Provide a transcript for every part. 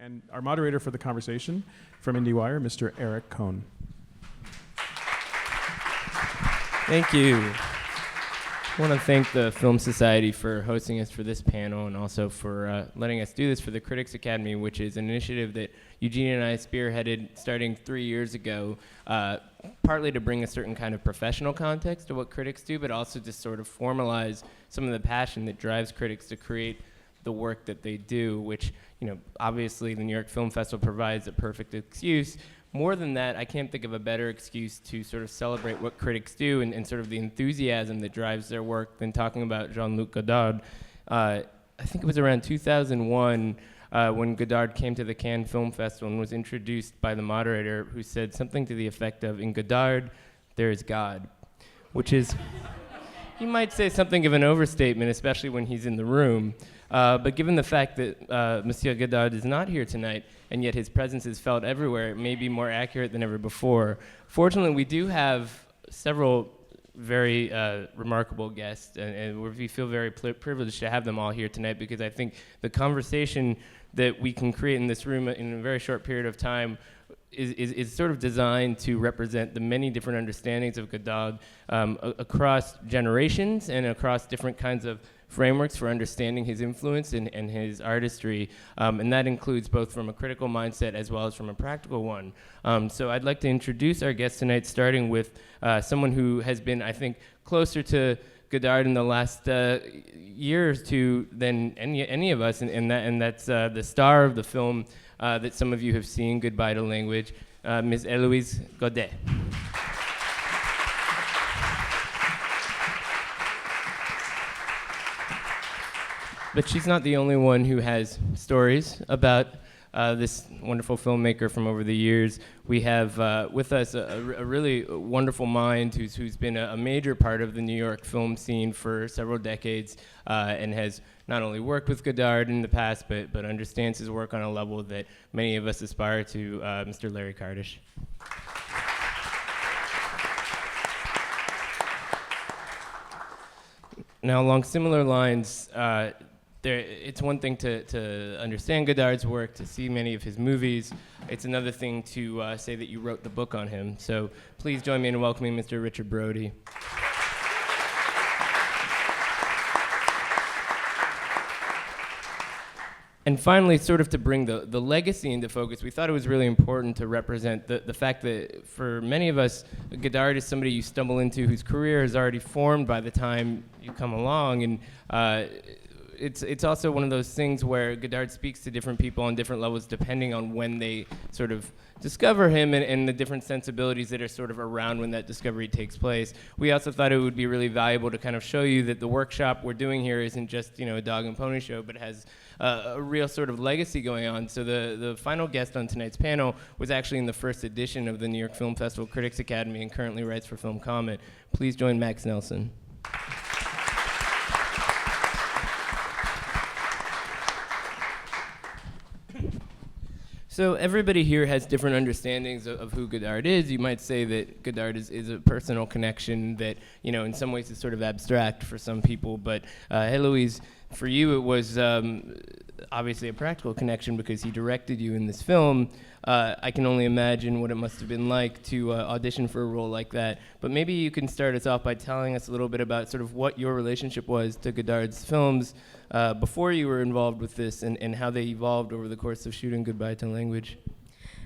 And our moderator for the conversation from IndieWire, Mr. Eric Cohn. Thank you. I want to thank the Film Society for hosting us for this panel and also for letting us do this for the Critics Academy, which is an initiative that Eugene and I spearheaded starting 3 years ago, partly to bring a certain kind of professional context to what critics do, but also to sort of formalize some of the passion that drives critics to create the work that they do, which, you know, obviously the New York Film Festival provides a perfect excuse. More than that, I can't think of a better excuse to sort of celebrate what critics do and sort of the enthusiasm that drives their work than talking about Jean-Luc Godard. I think it was around 2001 when Godard came to the Cannes Film Festival and was introduced by the moderator, who said something to the effect of, "In Godard, there is God," which is, you might say, something of an overstatement, especially when he's in the room. But given the fact that Monsieur Godard is not here tonight, and yet his presence is felt everywhere, it may be more accurate than ever before. Fortunately, we do have several very remarkable guests, and we feel very privileged to have them all here tonight, because I think the conversation that we can create in this room in a very short period of time is sort of designed to represent the many different understandings of Godard across generations and across different kinds of frameworks for understanding his influence and his artistry, and that includes both from a critical mindset as well as from a practical one. So I'd like to introduce our guest tonight, starting with someone who has been, I think, closer to Godard in the last year or two than any of us, and that's the star of the film that some of you have seen, Goodbye to Language, Ms. Héloïse Godet. But she's not the only one who has stories about this wonderful filmmaker from over the years. We have with us a really wonderful mind who's been a major part of the New York film scene for several decades, and has not only worked with Godard in the past, but understands his work on a level that many of us aspire to, Mr. Larry Kardish. Now, along similar lines, it's one thing to understand Godard's work, to see many of his movies. It's another thing to say that you wrote the book on him. So please join me in welcoming Mr. Richard Brody. And finally, sort of to bring the legacy into focus, we thought it was really important to represent the fact that for many of us, Godard is somebody you stumble into whose career is already formed by the time you come along. And it's also one of those things where Godard speaks to different people on different levels depending on when they sort of discover him and the different sensibilities that are sort of around when that discovery takes place. We also thought it would be really valuable to kind of show you that the workshop we're doing here isn't just, you know, a dog and pony show, but it has a real sort of legacy going on. So the final guest on tonight's panel was actually in the first edition of the New York Film Festival Critics Academy and currently writes for Film Comment. Please join Max Nelson. So everybody here has different understandings of who Godard is. You might say that Godard is a personal connection that, you know, in some ways is sort of abstract for some people. But Héloïse, for you it was obviously a practical connection because he directed you in this film. I can only imagine what it must have been like to audition for a role like that. But maybe you can start us off by telling us a little bit about sort of what your relationship was to Godard's films before you were involved with this, and how they evolved over the course of shooting Goodbye to Language.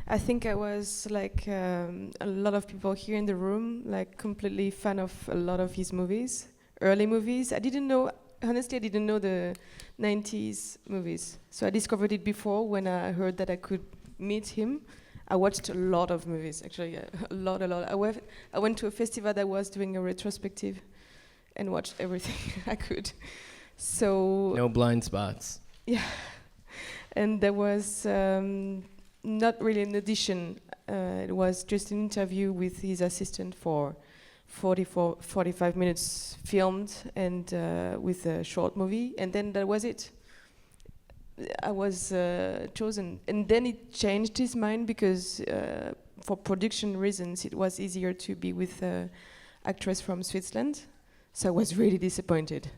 I think I was like a lot of people here in the room, like completely fan of a lot of his movies, early movies. Honestly, I didn't know the 90s movies. So I discovered it before when I heard that I could meet him. I watched a lot of movies, actually, a lot. I went to a festival that was doing a retrospective and watched everything I could. So no blind spots. Yeah, and there was not really an audition. It was just an interview with his assistant for 45 minutes filmed and with a short movie, and then that was it. I was chosen, and then it changed his mind because for production reasons it was easier to be with an actress from Switzerland, so I was really disappointed.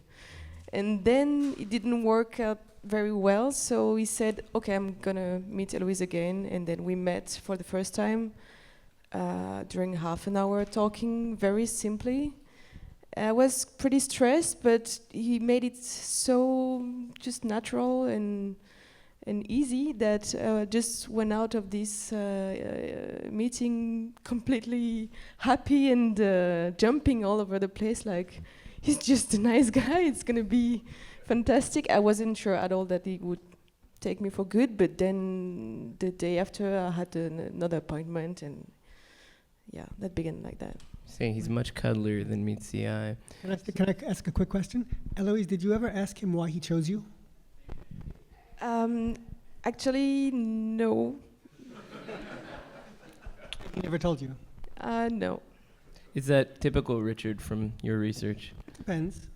And then it didn't work out very well. So he said, "Okay, I'm gonna meet Eloise again," and then we met for the first time during half an hour, talking very simply. I was pretty stressed, but he made it so just natural and easy that just went out of this meeting completely happy and jumping all over the place like he's just a nice guy. It's gonna be fantastic. I wasn't sure at all that he would take me for good, but then the day after I had another appointment, and yeah, that began like that. Saying he's much cuddlier than meets the eye. Can I ask a quick question? Eloise, did you ever ask him why he chose you? Actually, no. He never told you? No. Is that typical, Richard, from your research? Depends.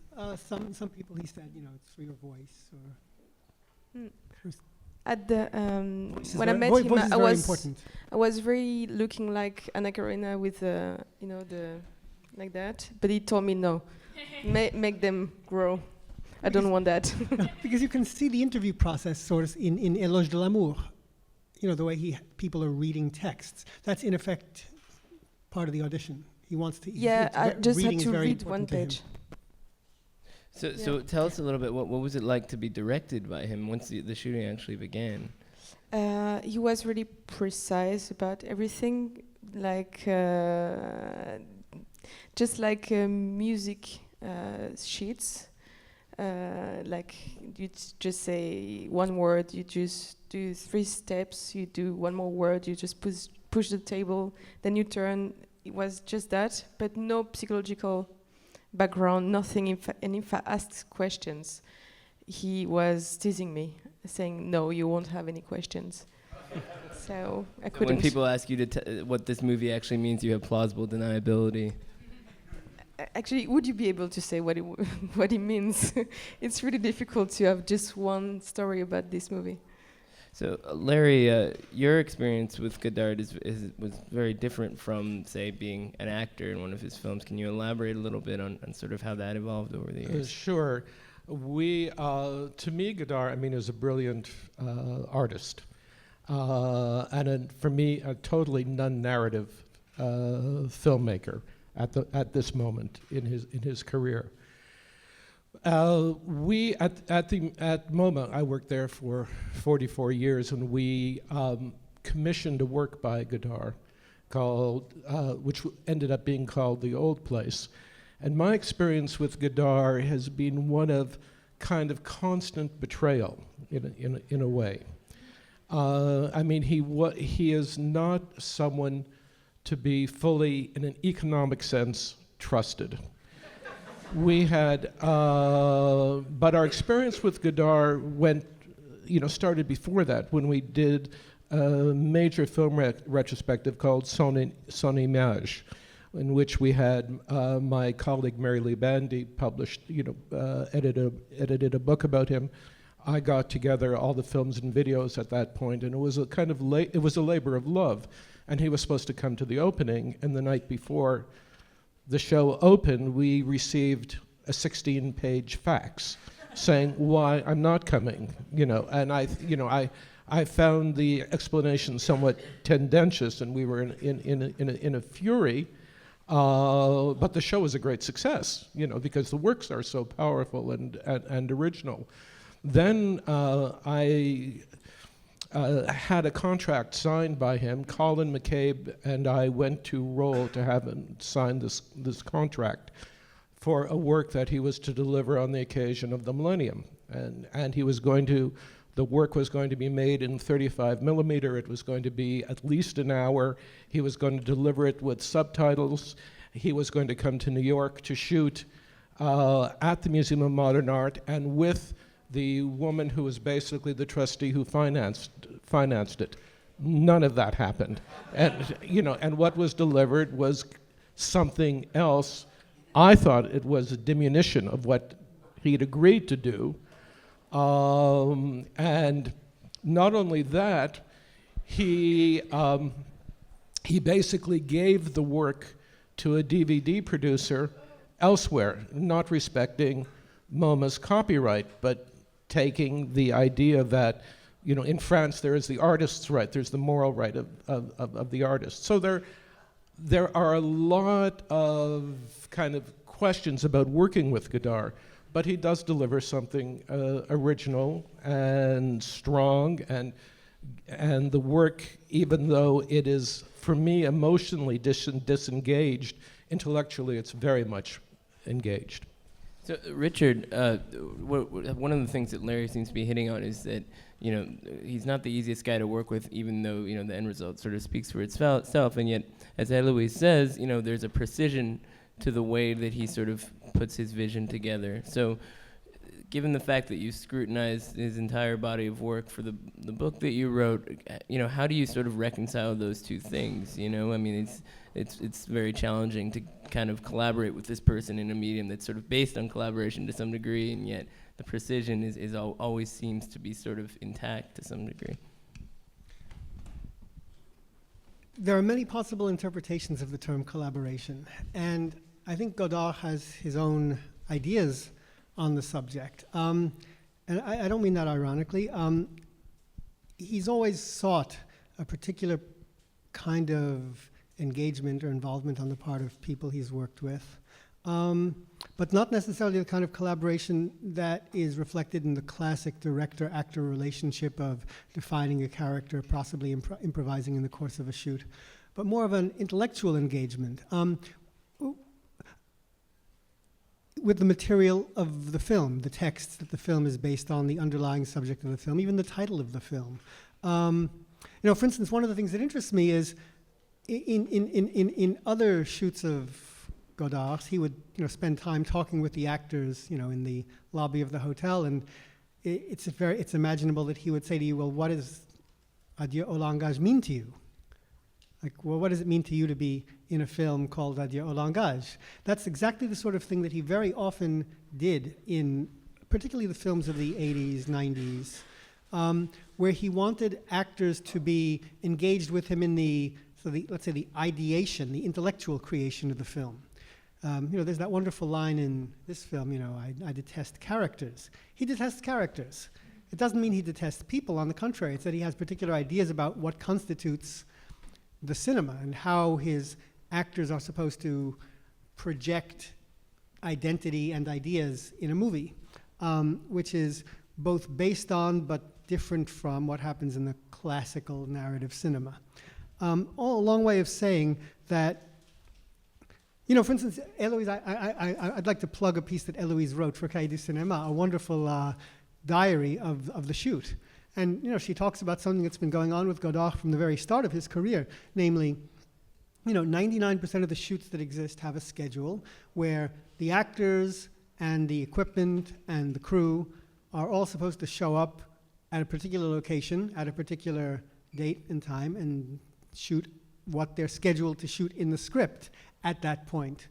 Some people he said, it's for your voice or... At the Voice is when I very- met voice him, is very important. I was very looking like Anna Karenina with the like that. But he told me no, make them grow. I don't want that. Because you can see the interview process sort of in Éloge de l'amour. The way people are reading texts. That's in effect part of the audition. He wants to. Yeah, I just had reading is to very read one important to him. page. So tell us a little bit, what was it like to be directed by him once the shooting actually began? He was really precise about everything, like just like music sheets. Like you just say one word, you just do 3 steps, you do one more word, you just push the table, then you turn. It was just that, but no psychological background, nothing. And if I asked questions, he was teasing me, saying, "No, you won't have any questions." So I couldn't. When people ask you what this movie actually means, you have plausible deniability. Actually, would you be able to say what it means? It's really difficult to have just one story about this movie. So, Larry, your experience with Godard was very different from, say, being an actor in one of his films. Can you elaborate a little bit on sort of how that evolved over the years? Sure. To me, Godard, is a brilliant artist. And for me, a totally non-narrative filmmaker at this moment in his career. We at MoMA, I worked there for 44 years, and we commissioned a work by Godard called, which ended up being called The Old Place. And my experience with Godard has been one of kind of constant betrayal in a way. He is not someone to be fully, in an economic sense, trusted. We had, but our experience with Godard started before that, when we did a major film retrospective called Son Image, in which we had my colleague Mary Lee Bandy published, edited a book about him. I got together all the films and videos at that point, and it was a kind of it was a labor of love. And he was supposed to come to the opening, and the night before the show opened, we received a 16-page fax saying why I'm not coming, and I found the explanation somewhat tendentious, and we were in a fury. But the show was a great success, because the works are so powerful and original. Then I had a contract signed by him. Colin McCabe and I went to Roll to have him sign this contract for a work that he was to deliver on the occasion of the millennium. And the work was going to be made in 35 millimeter. It was going to be at least an hour. He was going to deliver it with subtitles. He was going to come to New York to shoot at the Museum of Modern Art, and with the woman who was basically the trustee who financed it. None of that happened. And what was delivered was something else. I thought it was a diminution of what he'd agreed to do. And not only that, he basically gave the work to a DVD producer elsewhere, not respecting MoMA's copyright, but taking the idea that, you know, in France there is the artist's right, there's the moral right of the artist. So there are a lot of kind of questions about working with Godard, but he does deliver something original and strong, and the work, even though it is, for me, emotionally disengaged, intellectually it's very much engaged. So, Richard, one of the things that Larry seems to be hitting on is that, you know, he's not the easiest guy to work with, even though, you know, the end result sort of speaks for itself. And yet, as Eloise says, you know, there's a precision to the way that he sort of puts his vision together. So, given the fact that you scrutinized his entire body of work for the book that you wrote, you know, how do you sort of reconcile those two things? You know, I mean, it's very challenging to kind of collaborate with this person in a medium that's sort of based on collaboration to some degree, and yet the precision always seems to be sort of intact to some degree. There are many possible interpretations of the term collaboration, and I think Godard has his own ideas on the subject. And I don't mean that ironically. He's always sought a particular kind of engagement or involvement on the part of people he's worked with, but not necessarily the kind of collaboration that is reflected in the classic director-actor relationship of defining a character, possibly improvising in the course of a shoot, but more of an intellectual engagement with the material of the film, the text that the film is based on, the underlying subject of the film, even the title of the film. You know, for instance, one of the things that interests me is in other shoots of Godard's, he would, you know, spend time talking with the actors, you know, in the lobby of the hotel, and it's imaginable that he would say to you, well, what does Adieu au langage mean to you? Like, well, what does it mean to you to be in a film called Adieu au langage? That's exactly the sort of thing that he very often did in particularly the films of the 80s, 90s, where he wanted actors to be engaged with him in let's say the ideation, the intellectual creation of the film. You know, there's that wonderful line in this film, you know, I detest characters. He detests characters. It doesn't mean he detests people. On the contrary, it's that he has particular ideas about what constitutes the cinema and how his actors are supposed to project identity and ideas in a movie, which is both based on but different from what happens in the classical narrative cinema. All a long way of saying that, you know, for instance, Eloise, I'd like to plug a piece that Eloise wrote for Cahiers du Cinéma, a wonderful diary of the shoot. And, you know, she talks about something that's been going on with Godard from the very start of his career, namely, you know, 99% of the shoots that exist have a schedule where the actors and the equipment and the crew are all supposed to show up at a particular location, at a particular date and time, and shoot what they're scheduled to shoot in the script at that point.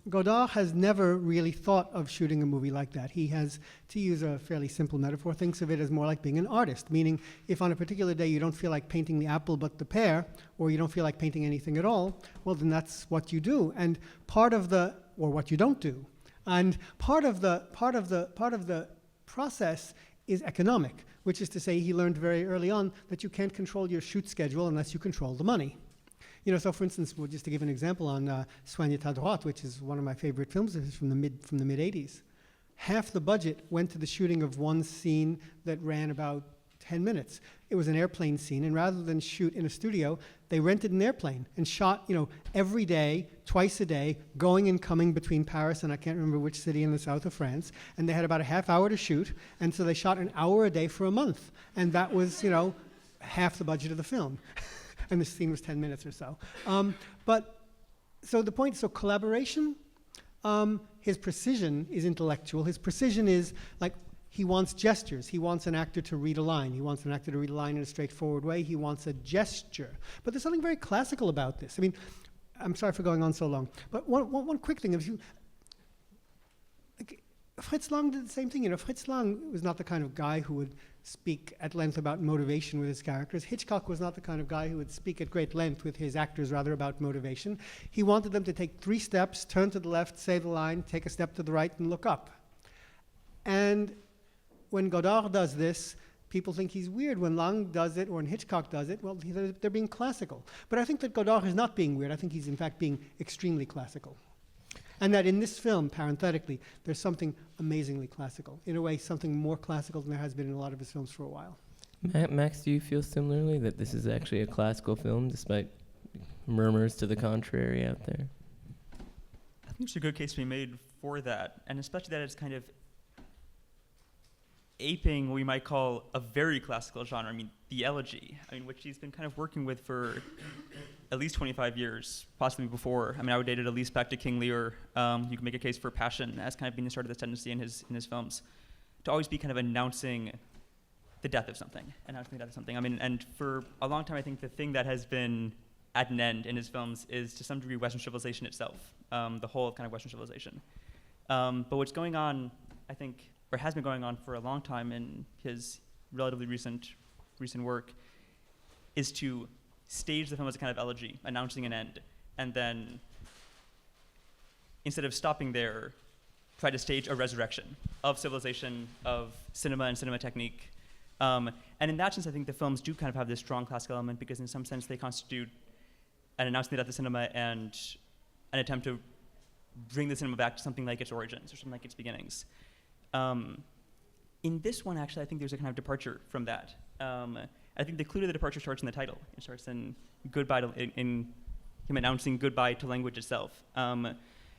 Godard has never really thought of shooting a movie like that. He has, to use a fairly simple metaphor, thinks of it as more like being an artist, meaning if on a particular day you don't feel like painting the apple but the pear, or you don't feel like painting anything at all, well, then that's what you do. And or what you don't do. And part of the process is economic, which is to say he learned very early on that you can't control your shoot schedule unless you control the money. You know, so for instance, well, just to give an example on Soigne ta droite, which is one of my favorite films from the mid 80s. Half the budget went to the shooting of one scene that ran about 10 minutes. It was an airplane scene, and rather than shoot in a studio, they rented an airplane and shot, you know, every day, twice a day, going and coming between Paris and I can't remember which city in the south of France, and they had about a half hour to shoot, and so they shot an hour a day for a month, and that was, you know, half the budget of the film. And the scene was 10 minutes or so. So collaboration, his precision is intellectual. His precision is like, he wants gestures. He wants an actor to read a line. He wants an actor to read a line in a straightforward way. He wants a gesture. But there's something very classical about this. I mean, I'm sorry for going on so long, but one quick thing. Fritz Lang did the same thing. You know, Fritz Lang was not the kind of guy who would speak at length about motivation with his characters. Hitchcock was not the kind of guy who would speak at great length with his actors, rather about motivation. He wanted them to take 3 steps, turn to the left, say the line, take a step to the right, and look up. And when Godard does this, people think he's weird. When Lang does it or when Hitchcock does it, well, they're being classical. But I think that Godard is not being weird. I think he's in fact being extremely classical. And that in this film, parenthetically, there's something amazingly classical. In a way, something more classical than there has been in a lot of his films for a while. Max, do you feel similarly that this is actually a classical film, despite murmurs to the contrary out there? I think there's a good case to be made for that, and especially that it's kind of aping what we might call a very classical genre. I mean, the elegy, which he's been kind of working with for at least 25 years, possibly before. I mean, I would date it at least back to King Lear. You can make a case for Passion as kind of being the start of this tendency in his films, to always be kind of announcing the death of something, I mean, and for a long time, I think the thing that has been at an end in his films is to some degree Western civilization itself, the whole kind of Western civilization. But what's going on, I think, or has been going on for a long time in his relatively recent work, is to stage the film as a kind of elegy, announcing an end, and then instead of stopping there, try to stage a resurrection of civilization, of cinema and cinema technique. And in that sense, I think the films do kind of have this strong classical element, because in some sense they constitute an announcement of the cinema and an attempt to bring the cinema back to something like its origins or something like its beginnings. In this one, actually, I think there's a kind of departure from that. I think the clue to the departure starts in the title. It starts in goodbye in him announcing goodbye to language itself,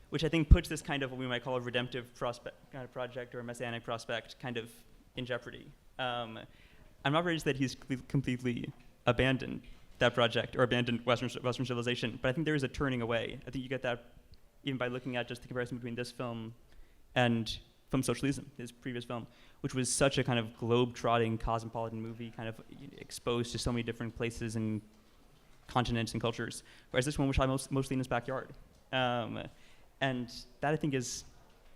which I think puts this kind of what we might call a redemptive kind of project or a messianic prospect kind of in jeopardy. I'm not very sure that he's completely abandoned that project or abandoned Western civilization, but I think there is a turning away. I think you get that even by looking at just the comparison between this film and Film Socialism, his previous film, which was such a kind of globe-trotting, cosmopolitan movie, kind of exposed to so many different places and continents and cultures, whereas this one was shot mostly in his backyard. And that, I think, is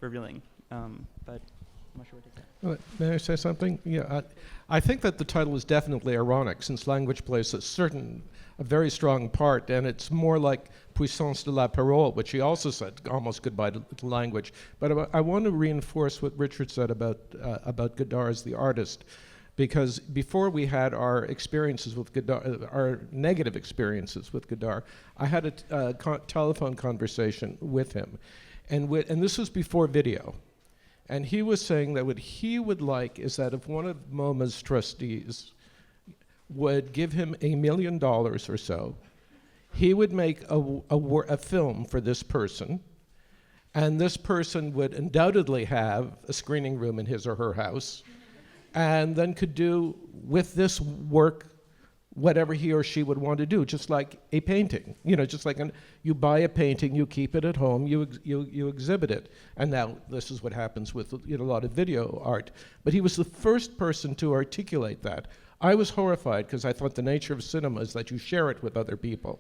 revealing, but I'm not sure what to say. May I say something? Yeah, I think that the title is definitely ironic, since language plays a very strong part, and it's more like puissance de la parole, which he also said almost goodbye to language. But I want to reinforce what Richard said about Godard as the artist, because before we had our experiences with Godard, our negative experiences with Godard, I had a telephone conversation with him, and this was before video. And he was saying that what he would like is that if one of MoMA's trustees would give him $1 million or so, he would make a film for this person, and this person would undoubtedly have a screening room in his or her house, and then could do with this work whatever he or she would want to do, just like a painting. Just like you buy a painting, you keep it at home, you exhibit it. And now this is what happens with a lot of video art. But he was the first person to articulate that. I was horrified, because I thought the nature of cinema is that you share it with other people.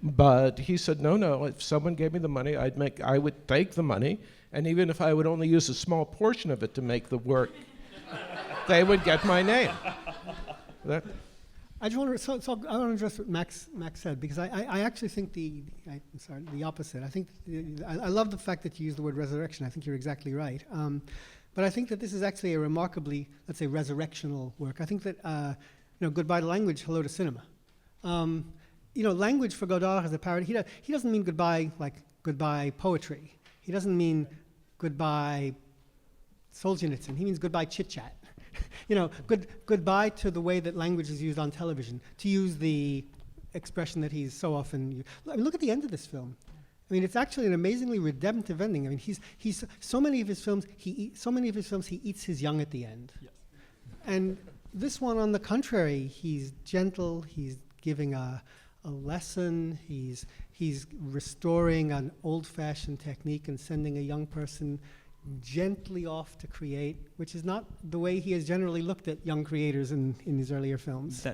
But he said, no, if someone gave me the money, I would take the money, and even if I would only use a small portion of it to make the work, they would get my name. I just want to, I want to address what Max said, because I actually think the opposite. I think I love the fact that you use the word resurrection. I think you're exactly right. But I think that this is actually a remarkably, let's say, resurrectional work. I think that goodbye to language, hello to cinema. Language for Godard is a parody. He doesn't mean goodbye like goodbye poetry. He doesn't mean goodbye Solzhenitsyn. He means goodbye chit chat. Goodbye to the way that language is used on television, to use the expression that he's so often used. Look at the end of this film. It's actually an amazingly redemptive ending. He's so many of his films he eats his young at the end. Yes. And this one, on the contrary, he's gentle. He's giving a lesson. He's restoring an old-fashioned technique and sending a young person gently off to create, which is not the way he has generally looked at young creators in his earlier films.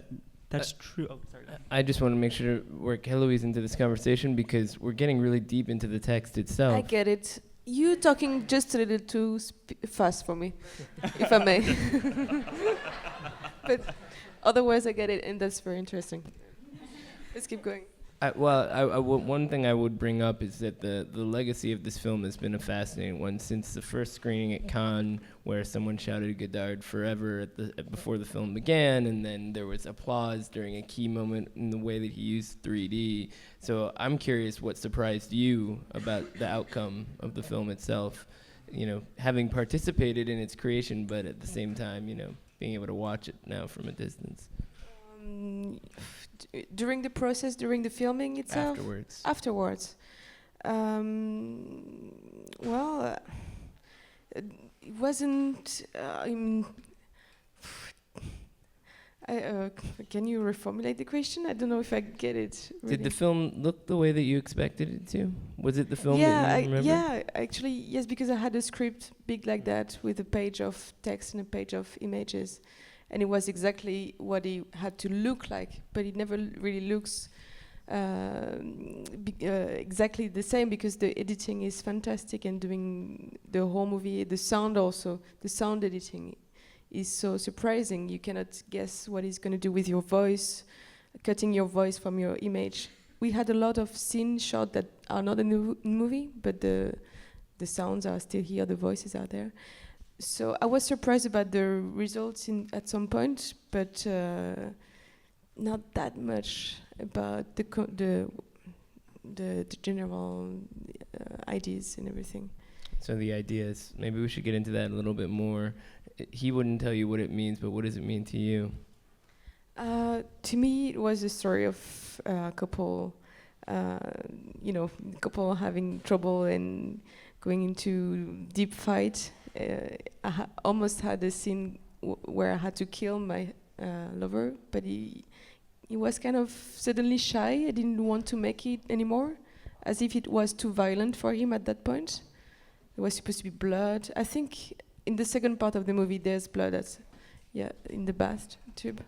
That's true. Oh, sorry. I just want to make sure to work Heloise into this conversation, because we're getting really deep into the text itself. I get it. You talking just a little too fast for me, if I may. But otherwise, I get it, and that's very interesting. Let's keep going. One thing I would bring up is that the legacy of this film has been a fascinating one since the first screening at Cannes, where someone shouted Godard forever before the film began, and then there was applause during a key moment in the way that he used 3D. So I'm curious what surprised you about the outcome of the film itself, having participated in its creation, but at the same time, being able to watch it now from a distance. During the process, during the filming itself? Afterwards. It wasn't. Can you reformulate the question? I don't know if I get it. Really. Did the film look the way that you expected it to? Was it the film that you remember? Yeah, actually, yes, because I had a script big like that with a page of text and a page of images. And it was exactly what it had to look like, but it never really looks exactly the same, because the editing is fantastic, and doing the whole movie, the sound editing is so surprising. You cannot guess what he's going to do with your voice, cutting your voice from your image. We had a lot of scenes shot that are not in the movie, but the sounds are still here, the voices are there. So I was surprised about the results at some point, but not that much about the general ideas and everything. So the ideas, maybe we should get into that a little bit more. He wouldn't tell you what it means, but what does it mean to you? To me, it was a story of a couple, couple having trouble and going into deep fight. I almost had a scene where I had to kill my lover, but he was kind of suddenly shy. I didn't want to make it anymore, as if it was too violent for him at that point. There was supposed to be blood. I think in the second part of the movie there's blood in the bathtub.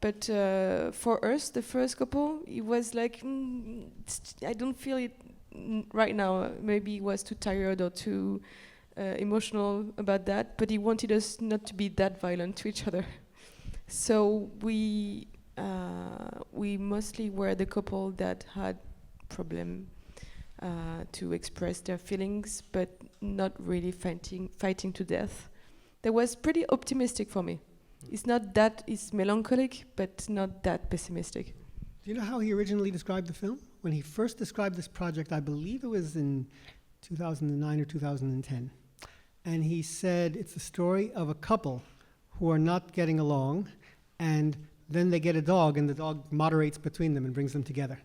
But for us, the first couple, it was like, I don't feel it right now. Maybe he was too tired or too emotional about that, but he wanted us not to be that violent to each other. So we mostly were the couple that had problem to express their feelings, but not really fighting to death. That was pretty optimistic for me. It's not that, it's melancholic, but not that pessimistic. Do you know how he originally described the film? When he first described this project, I believe it was in 2009 or 2010. And he said it's the story of a couple who are not getting along, and then they get a dog, and the dog moderates between them and brings them together.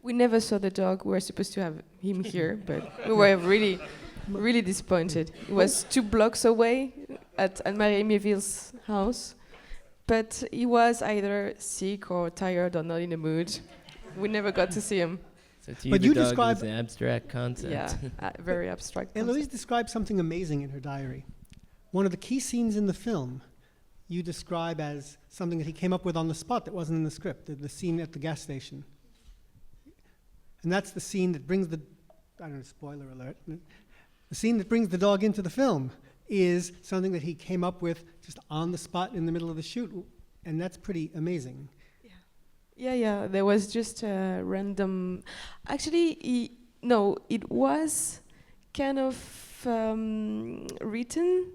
We never saw the dog. We were supposed to have him here, but we were really, really disappointed. It was 2 blocks away at Anne-Marie Méville's house, but he was either sick or tired or not in the mood. We never got to see him. So to you, But the you dog describe- is an abstract concept. Yeah, very abstract. Eloise described something amazing in her diary. One of the key scenes in the film you describe as something that he came up with on the spot that wasn't in the script, the scene at the gas station. And that's the scene that brings spoiler alert. The scene that brings the dog into the film is something that he came up with just on the spot in the middle of the shoot, and that's pretty amazing. Yeah, there was just a random... Actually, it was kind of written,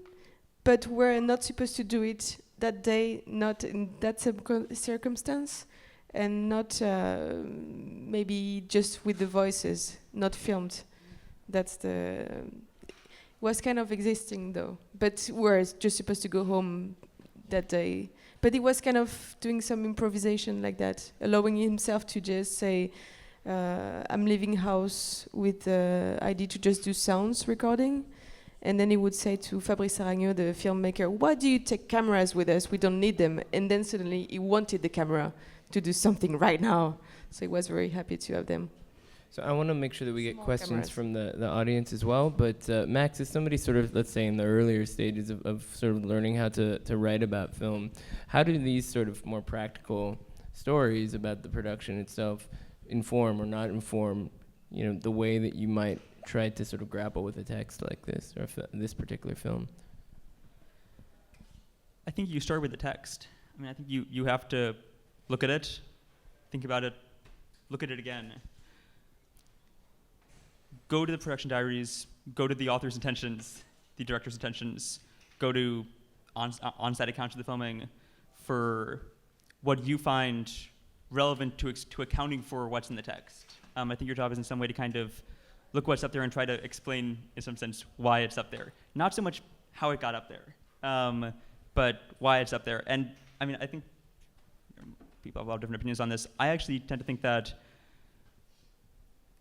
but we're not supposed to do it that day, not in that circumstance, and not maybe just with the voices, not filmed. It was kind of existing though, but we're just supposed to go home that day. But he was kind of doing some improvisation like that, allowing himself to just say, I'm leaving house with the idea to just do sounds recording. And then he would say to Fabrice Aragno, the filmmaker, why do you take cameras with us? We don't need them. And then suddenly he wanted the camera to do something right now. So he was very happy to have them. So I want to make sure that we get Small questions cameras. from the audience as well. But Max, as somebody sort of, let's say, in the earlier stages of sort of learning how to write about film, how do these sort of more practical stories about the production itself inform or not inform, the way that you might try to sort of grapple with a text like this or this particular film? I think you start with the text. I mean, I think you have to look at it, think about it, look at it again, go to the production diaries, go to the author's intentions, the director's intentions, go to on-site accounts of the filming for what you find relevant to accounting for what's in the text. I think your job is in some way to kind of look what's up there and try to explain, in some sense, why it's up there. Not so much how it got up there, but why it's up there. And I mean, I think people have a lot of different opinions on this. I actually tend to think that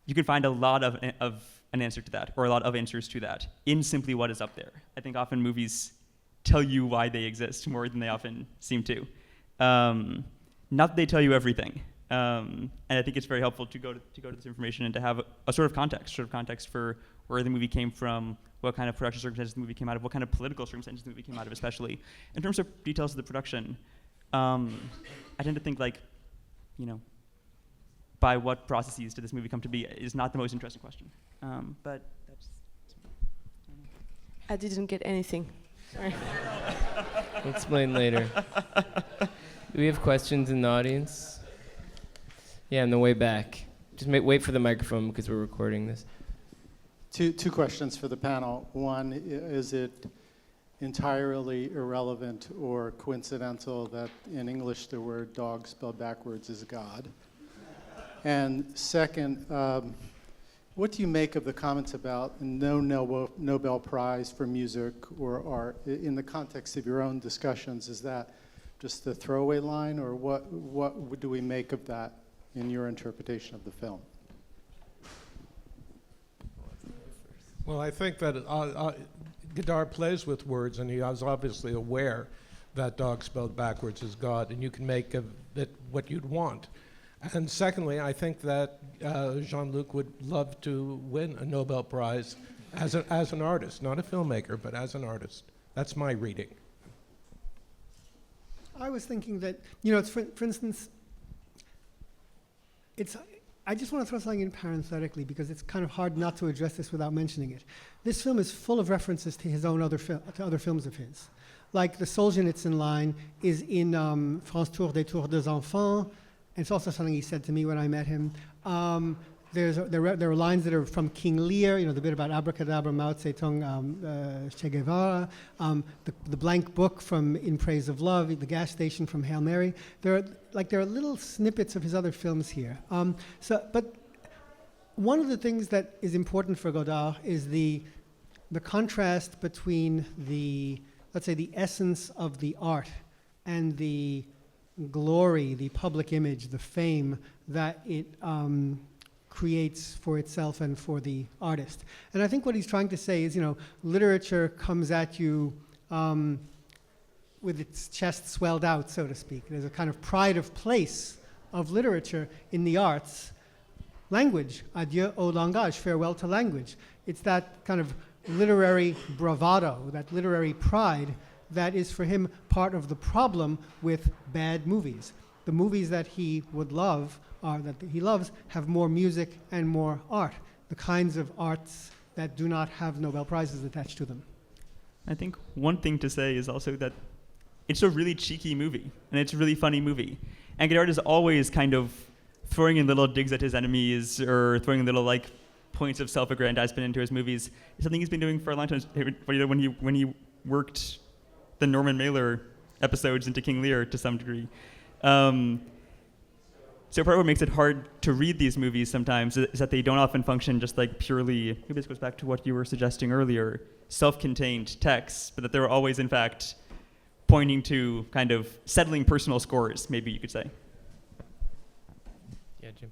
you can find a lot of an answer to that, or a lot of answers to that, in simply what is up there. I think often movies tell you why they exist more than they often seem to. Not that they tell you everything. And I think it's very helpful to go to this information and to have a sort of context for where the movie came from, what kind of production circumstances the movie came out of, what kind of political circumstances the movie came out of, especially. In terms of details of the production, I tend to think by what processes did this movie come to be is not the most interesting question. But that's... I didn't get anything. Sorry. Explain later. Do we have questions in the audience? Yeah, on the way back. Just wait for the microphone because we're recording this. Two questions for the panel. One, is it entirely irrelevant or coincidental that in English the word dog spelled backwards is God? And second, what do you make of the comments about no Nobel Prize for music or art? In the context of your own discussions, is that just a throwaway line, or what do we make of that in your interpretation of the film? Well, I think that Godard plays with words, and he was obviously aware that dog spelled backwards is God, and you can make of it what you'd want. And secondly, I think that Jean-Luc would love to win a Nobel Prize as an artist, not a filmmaker, but as an artist. That's my reading. I was thinking that, it's for instance, I just want to throw something in parenthetically because it's kind of hard not to address this without mentioning it. This film is full of references to his own other films of his. Like the Solzhenitsyn line is in France Tour des Tours des Enfants, and it's also something he said to me when I met him. There are lines that are from King Lear, the bit about abracadabra, Mao Zedong, Che Guevara, the blank book from In Praise of Love, the gas station from Hail Mary. There are little snippets of his other films here. But one of the things that is important for Godard is the contrast between let's say the essence of the art and the glory, the public image, the fame that it creates for itself and for the artist. And I think what he's trying to say is, literature comes at you with its chest swelled out, so to speak. There's a kind of pride of place of literature in the arts. Language, adieu au langage, farewell to language. It's that kind of literary bravado, that literary pride that is for him part of the problem with bad movies. The movies that he would love, that he loves, have more music and more art, the kinds of arts that do not have Nobel Prizes attached to them. I think one thing to say is also that it's a really cheeky movie, and it's a really funny movie. And Godard is always kind of throwing in little digs at his enemies or throwing in little points of self-aggrandizement into his movies. It's something he's been doing for a long time. When he worked the Norman Mailer episodes into King Lear to some degree. So part of what makes it hard to read these movies sometimes is that they don't often function just purely, maybe this goes back to what you were suggesting earlier, self-contained texts, but that they're always, in fact, pointing to kind of settling personal scores, maybe you could say. Yeah, Jim.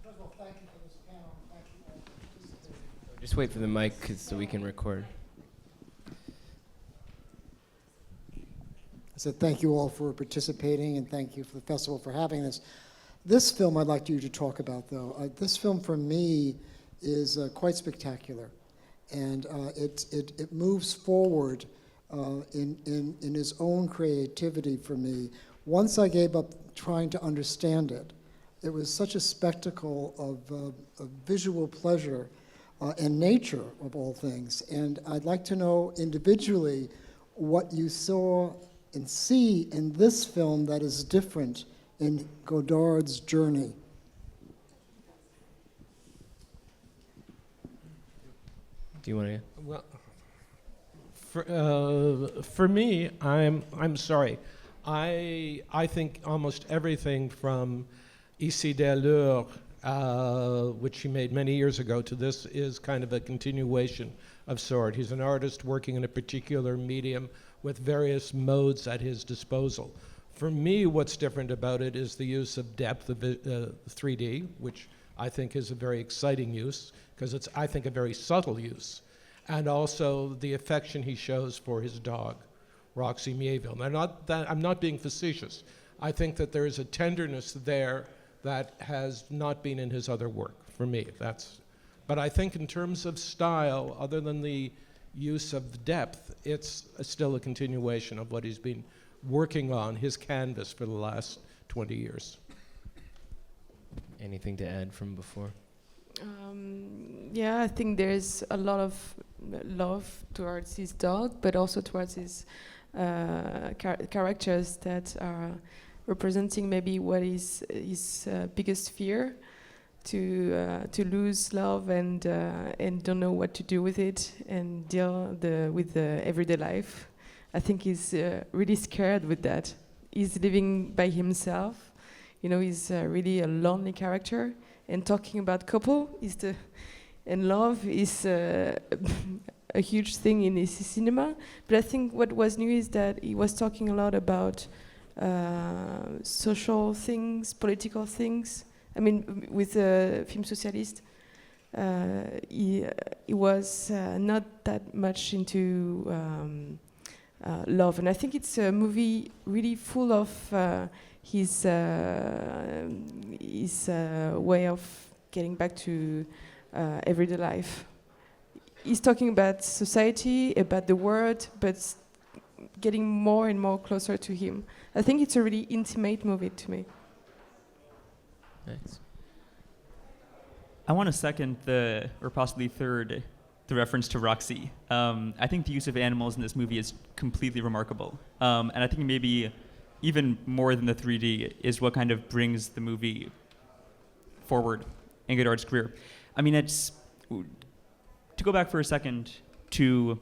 First of all, thank you for this panel. Thank you all for participating. Just wait for the mic so we can record. I said thank you all for participating, and thank you for the festival for having this. This film I'd like you to talk about, though. This film, for me, is quite spectacular, and it moves forward in his own creativity for me. Once I gave up trying to understand it, it was such a spectacle of visual pleasure and nature, of all things. And I'd like to know individually what you saw and see in this film that is different in Godard's journey? Do you want to? Well, for me, I'm sorry. I think almost everything from Ici des Allures, which he made many years ago, to this is kind of a continuation of sort. He's an artist working in a particular medium with various modes at his disposal. For me, what's different about it is the use of depth of 3D, which I think is a very exciting use, because it's, I think, a very subtle use, and also the affection he shows for his dog, Roxy Mieville. And I'm not being facetious. I think that there is a tenderness there that has not been in his other work, for me. But I think in terms of style, other than the use of depth, it's still a continuation of what he's been working on, his canvas, for the last 20 years. Anything to add from before? Yeah, I think there's a lot of love towards his dog, but also towards his characters that are representing maybe what is his biggest fear, to lose love and don't know what to do with it and deal with the everyday life. I think he's really scared with that. He's living by himself. He's really a lonely character. And talking about couple and love is a huge thing in his cinema. But I think what was new is that he was talking a lot about social things, political things. I mean, with Film Socialiste, he was not that much into love. And I think it's a movie really full of his way of getting back to everyday life. He's talking about society, about the world, but getting more and more closer to him. I think it's a really intimate movie to me. Nice. I want to second or possibly third, the reference to Roxy. I think the use of animals in this movie is completely remarkable. And I think maybe even more than the 3D is what kind of brings the movie forward in Godard's career. I mean, it's, to go back for a second to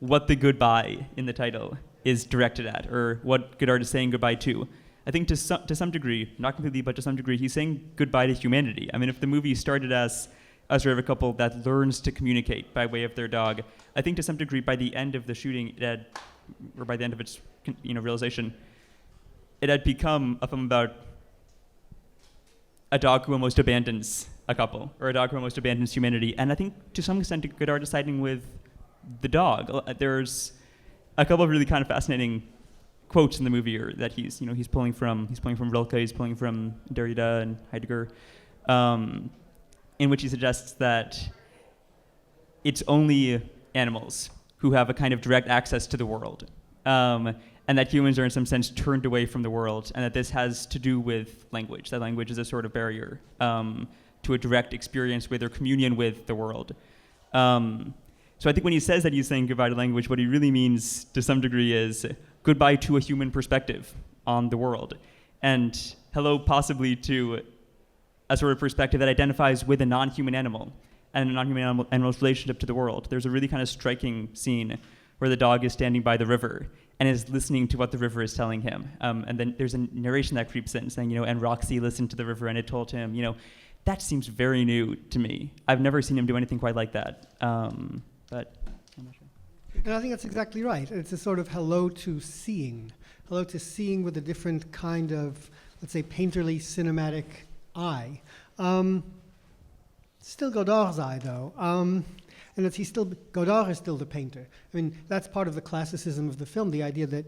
what the goodbye in the title is directed at, or what Godard is saying goodbye to. I think to some degree, not completely, but to some degree, he's saying goodbye to humanity. I mean, if the movie started as a sort of a couple that learns to communicate by way of their dog, I think to some degree by the end of the shooting, or by the end of its realization, it had become a film about a dog who almost abandons a couple, or a dog who almost abandons humanity. And I think to some extent Godard is siding with the dog. There's a couple of really kind of fascinating quotes in the movie that he's pulling from Rilke, he's pulling from Derrida and Heidegger, in which he suggests that it's only animals who have a kind of direct access to the world, and that humans are in some sense turned away from the world, and that this has to do with language. That language is a sort of barrier to a direct experience with or communion with the world. So I think when he says that he's saying goodbye to language, what he really means to some degree is goodbye to a human perspective on the world, and hello possibly to a sort of perspective that identifies with a non-human animal and a non-human animal's relationship to the world. There's a really kind of striking scene where the dog is standing by the river and is listening to what the river is telling him. And then there's a narration that creeps in saying, and Roxy listened to the river and it told him, that seems very new to me. I've never seen him do anything quite like that. But I'm not sure. And I think that's exactly right. It's a sort of hello to seeing with a different kind of, let's say, painterly cinematic eye. Still Godard's eye, though. And Godard is still the painter. I mean, that's part of the classicism of the film, the idea that,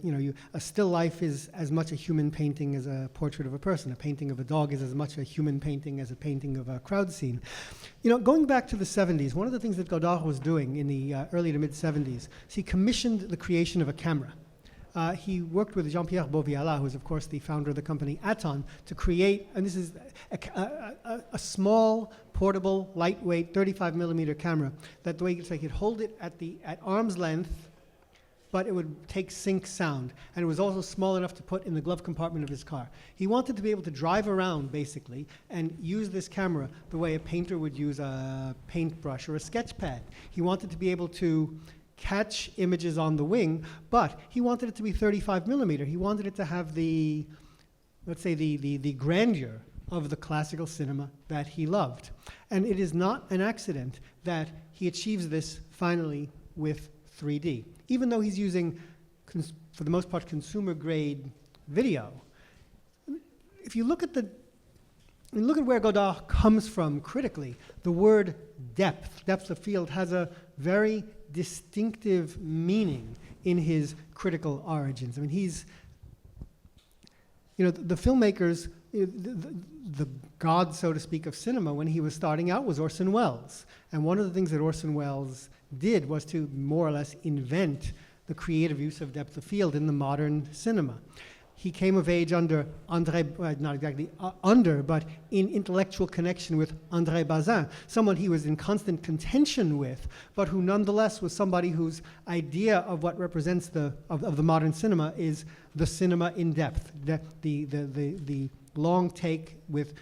a still life is as much a human painting as a portrait of a person. A painting of a dog is as much a human painting as a painting of a crowd scene. Going back to the 70s, one of the things that Godard was doing in the early to mid-70s is he commissioned the creation of a camera. He worked with Jean-Pierre Beauviala, who is, of course, the founder of the company Aton, to create, and this is a small, portable, lightweight, 35 millimeter camera that the way they could hold it at arm's length but it would take sync sound. And it was also small enough to put in the glove compartment of his car. He wanted to be able to drive around, basically, and use this camera the way a painter would use a paintbrush or a sketch pad. He wanted to be able to catch images on the wing, but he wanted it to be 35 millimeter. He wanted it to have the, let's say, the grandeur of the classical cinema that he loved. And it is not an accident that he achieves this finally with 3D. Even though he's using, for the most part, consumer-grade video, if you look at where Godard comes from critically, the word depth of field, has a very distinctive meaning in his critical origins. I mean, he's, the filmmakers, the god, so to speak, of cinema when he was starting out was Orson Welles. And one of the things that Orson Welles did was to more or less invent the creative use of depth of field in the modern cinema. He came of age under not exactly under, but in intellectual connection with André Bazin, someone he was in constant contention with, but who nonetheless was somebody whose idea of what represents the modern cinema is the cinema in depth, the long take with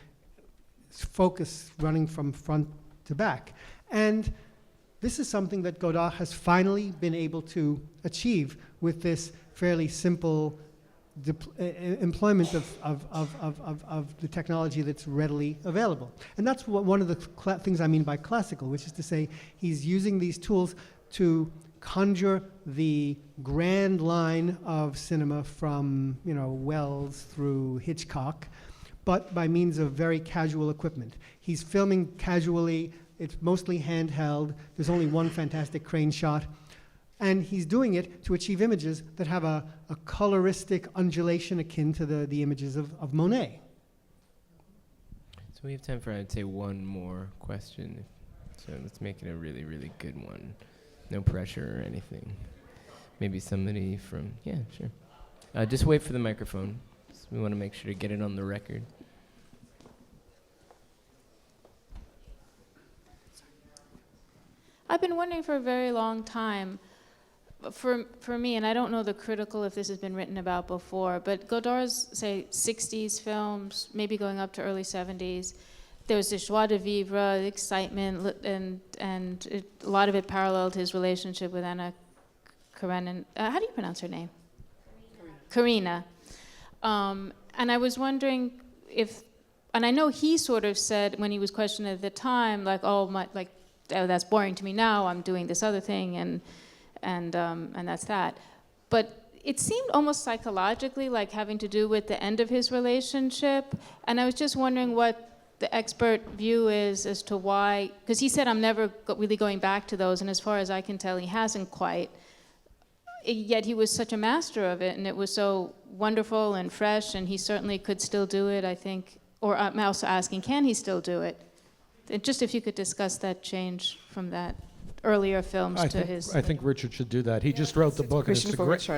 focus running from front to back. And this is something that Godard has finally been able to achieve with this fairly simple employment of the technology that's readily available. And that's one of the things I mean by classical, which is to say he's using these tools to conjure the grand line of cinema from, Wells through Hitchcock, but by means of very casual equipment. He's filming casually, it's mostly handheld, there's only one fantastic crane shot, and he's doing it to achieve images that have a coloristic undulation akin to the images of Monet. So we have time for, I'd say, one more question. So let's make it a really, really good one. No pressure or anything. Maybe somebody from, yeah, sure. Just wait for the microphone. So we want to make sure to get it on the record. I've been wondering for a very long time, for me, and I don't know the critical if this has been written about before, but Godard's, say, 60s films, maybe going up to early 70s, there was this joie de vivre, excitement, and a lot of it paralleled his relationship with Anna Karenina. How do you pronounce her name? Karina. And I was wondering if, and I know he sort of said when he was questioned at the time, like, oh, that's boring to me now, I'm doing this other thing, and that's that. But it seemed almost psychologically like having to do with the end of his relationship, and I was just wondering what the expert view is as to why, because he said I'm never really going back to those, and as far as I can tell, he hasn't quite. Yet he was such a master of it, and it was so wonderful and fresh, and he certainly could still do it, I think. Or I'm also asking, can he still do it? Just if you could discuss that change from that earlier films to his. I think Richard should do that. He just wrote the book, and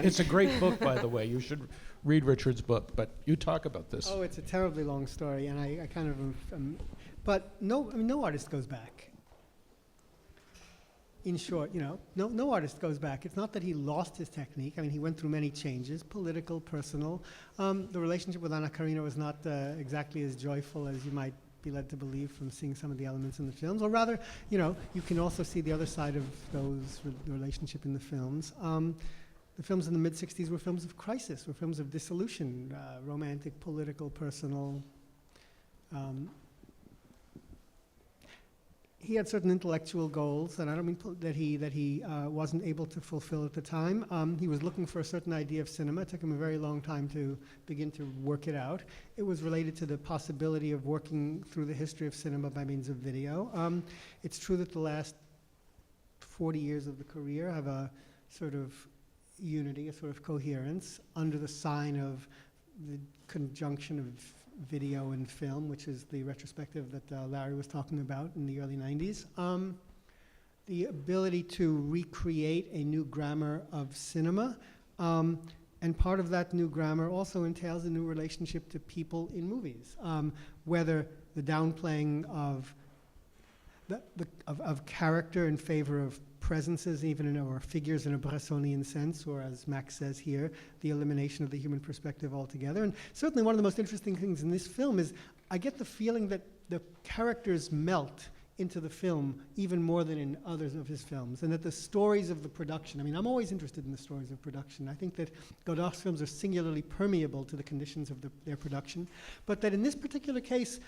it's a great book, by the way. You should read Richard's book, but you talk about this. Oh, it's a terribly long story, and I kind of, but no artist goes back. In short, no artist goes back. It's not that he lost his technique. I mean, he went through many changes, political, personal. The relationship with Anna Karenina was not exactly as joyful as you might be led to believe from seeing some of the elements in the films, or rather, you can also see the other side of those relationship in the films. The films in the mid-'60s were films of crisis, were films of dissolution, romantic, political, personal. He had certain intellectual goals, and I don't mean that he wasn't able to fulfill at the time. He was looking for a certain idea of cinema. It took him a very long time to begin to work it out. It was related to the possibility of working through the history of cinema by means of video. It's true that the last 40 years of the career have a sort of unity, a sort of coherence, under the sign of the conjunction of video and film, which is the retrospective that Larry was talking about in the early 90s. The ability to recreate a new grammar of cinema, and part of that new grammar also entails a new relationship to people in movies, whether the downplaying of character in favor of presences, even in our figures in a Bressonian sense, or as Max says here, the elimination of the human perspective altogether. And certainly one of the most interesting things in this film is I get the feeling that the characters melt into the film even more than in others of his films, and that the stories of the production, I mean, I'm always interested in the stories of production. I think that Godard's films are singularly permeable to the conditions of their production, but that in this particular case,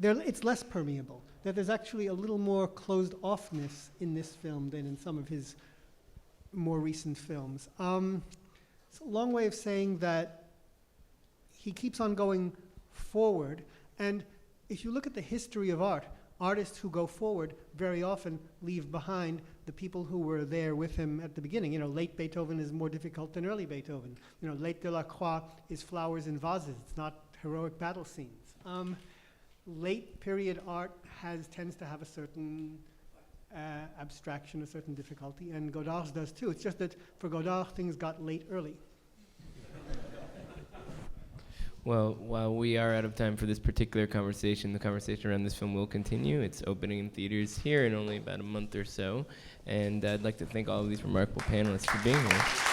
it's less permeable, that there's actually a little more closed offness in this film than in some of his more recent films. It's a long way of saying that he keeps on going forward, and if you look at the history of art, artists who go forward very often leave behind the people who were there with him at the beginning. You know, late Beethoven is more difficult than early Beethoven. You know, late Delacroix is flowers in vases. It's not heroic battle scenes. Late period art tends to have a certain abstraction, a certain difficulty, and Godard's does too. It's just that for Godard, things got late early. Well, while we are out of time for this particular conversation, the conversation around this film will continue. It's opening in theaters here in only about a month or so. And I'd like to thank all of these remarkable panelists for being here.